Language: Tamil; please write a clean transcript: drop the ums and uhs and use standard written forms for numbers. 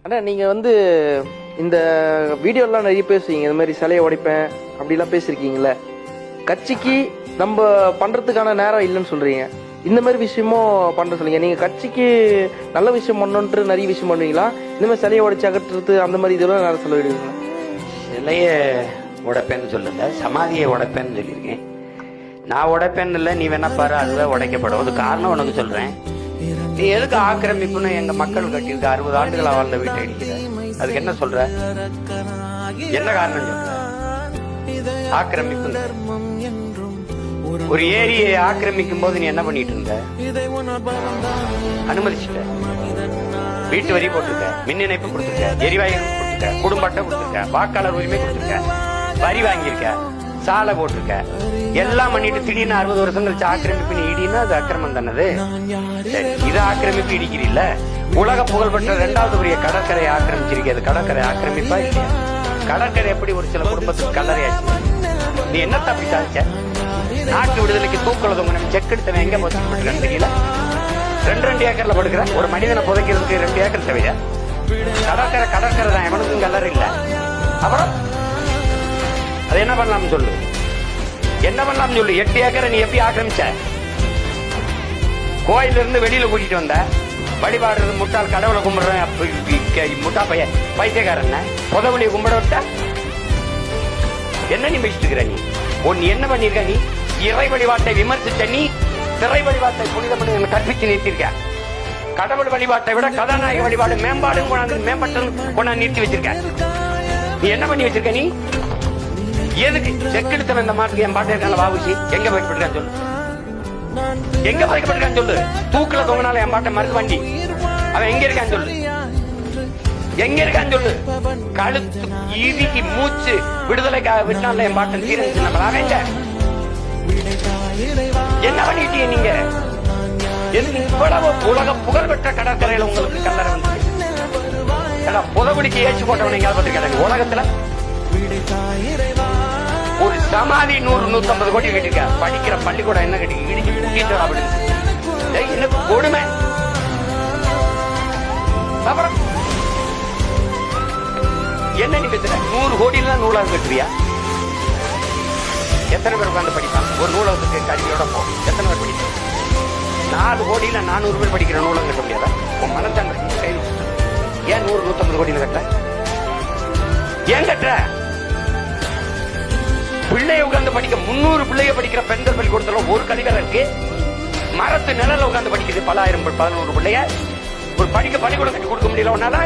அண்ணா நீங்க வந்து இந்த வீடியோலாம் நிறைய பேசுவீங்க, இந்த மாதிரி சிலையை உடைப்பேன் அப்படிலாம் பேசியிருக்கீங்களே. கட்சிக்கு நம்ம பண்றதுக்கான நேரம் இல்லைன்னு சொல்றீங்க, இந்த மாதிரி விஷயமும் பண்ற சொல்லுங்க. நீங்க கட்சிக்கு நல்ல விஷயம் பண்ணணுன்ட்டு நிறைய விஷயம் பண்ணுவீங்களா? இந்த மாதிரி சிலையை உடைச்சு அகற்றுறது அந்த மாதிரி இதெல்லாம் நேரம் சொல்லிடுவீங்களா? சிலையை உடைப்பேன்னு சொல்லல, சமாதியை உடைப்பேன்னு சொல்லியிருக்கேன். நான் உடைப்பேன்னு இல்லை, நீ வேணா பாரு, அதுவே உடைக்கப்படும். அது காரணம் உனக்கு சொல்றேன். நீ எதுக்கு ஆக்கிரமிப்புன்னு எங்க மக்கள் கட்டியிருக்க 60 ஆண்டுகளா வாழ்ந்த வீட்டை அடிக்கிற? அதுக்கு என்ன சொல்ற? என்ன காரணம் சொல்ற? ஆக்கிரமிப்பு. ஒரு ஏரியை ஆக்கிரமிக்கும் போது நீ என்ன பண்ணிட்டு இருந்த? அனுமதிச்சுட்ட. வீட்டு வரி போட்டிருக்க, மின் இணைப்பு கொடுத்துருக்க, எரிவாயு கொடுத்துருக்க, குடும்ப அட்டை கொடுத்துருக்க, வாக்காளர் உரிமை கொடுத்துருக்க, வரி வாங்கியிருக்க, சாலை போட்டிருக்க, எல்லாம் பண்ணிட்டு திடீர்னு 60 வருஷம் கழிச்சு ஆக்கிரமிப்பு நீ இடினா அது அக்கிரமம் தானது. இது ஆக்கிரமிப்பு இடிக்கிறீல்ல. உலக புகழ்பெற்ற 2வது பெரிய கடற்கரை ஆக்கிரமிச்சிருக்கிறது. கடற்கரை ஆக்கிரமிப்பா இல்லையா? கடற்கரை எப்படி ஒரு சில குடும்பத்துக்கு கல்லறையாச்சு? நீ என்ன தப்பி சாதிச்ச? நாட்டு விடுதலைக்கு தூக்கல தொங்க செக் எடுத்தவன் எங்க போட்டு தெரியல. 2 ஏக்கர்ல படுக்கிற ஒரு மனிதனை புதைக்கிறதுக்கு 2 ஏக்கர் தேவையா? கடற்கரை தான், எவனுக்கும் கல்லறை இல்ல. அப்புறம் அது என்ன பண்ணலாம் சொல்லு, என்ன பண்ணலாம் சொல்லு. 8 ஏக்கரை நீ எப்படி ஆக்கிரமிச்ச? கோயில இருந்து வெளியில கூட்டிட்டு வந்த, வழிபாடுறது முட்டாள், கடவுளை கும்பிடுறேன் முட்டா பையன் பைத்தியக்காரன் புதவழியை கும்பிட விட்ட. என்ன நீ பேசிட்டு இருக்கிற? நீ என்ன பண்ணிருக்க? நீ இறை வழிபாட்டை விமர்சித்த, நீ சிறை வழிபாட்டை புனிதம் கற்பித்து நிறுத்திருக்க. கடவுள் வழிபாட்டை விட கதாநாயக வழிபாடு மேம்பாடு மேம்பட்டது கொண்டாந்து நிறுத்தி வச்சிருக்க. நீ என்ன பண்ணி வச்சிருக்க? நீ எதுக்கு செக்கெடுத்த இந்த மாட்டுக்கு என் பாட்டு இருக்கான வாவுசி எங்க வைக்கப்பட்டிருக்கான்னு சொல்லு. எங்க வைக்கப்பட்டிருக்கான்னு சொல்லு. தூக்குல தொங்கினால என் பாட்டை மறுத்து வண்டி அவன் எங்க இருக்கான்னு சொல்லு. எங்க இருக்கான்னு சொல்லு. கழுத்து இறுகி மூச்சு விடுதலைக்காக விட்டால என் பாட்டன் தீரன் என்ன பண்ணிட்டீங்க நீங்க? எதுக்கு இவ்வளவு உலக புகழ்பெற்ற கடற்கரையில உங்களுக்கு கல்லறை வந்து புதகுடிக்கு ஏச்சு போட்டவன் எங்க பார்த்திருக்காங்க உலகத்துல? ஒரு சமாதி 100-150 கோடி கட்டிருக்க. படிக்கிற பள்ளிக்கூடம் என்ன கட்டி இடிச்சு கூட்டிட்டு அப்படின்னு எனக்கு கொடுமை. அப்புறம் என்ன நீ பேசுற? 100 கோடியில நூலகம் கட்டுறியா? எத்தனை பேர் உட்காந்து படிப்பாங்க ஒரு நூலகத்துக்கு? கல்வியோட போ. எத்தனை பேர் படிப்பாங்க? 4 கோடியில 400 பேர் படிக்கிற நூலகம் கட்ட முடியாதா? உன் மனசாங்க ஏன் 100-150 கோடியில கட்ட? ஏன் கட்டுற? பிள்ளைய உட்கார்ந்து படிக்க 300 பிள்ளைய படிக்கிற பெண்கள் பள்ளிக்கூடத்துல ஒரு கழிவறை இருக்கு. மரத்து நிழல உட்கார்ந்து படிக்கிறது பல ஆயிரம் 1100 பிள்ளைய ஒரு படிக்க பள்ளிக்கூடம் கட்டி கொடுக்க முடியல உன்னால.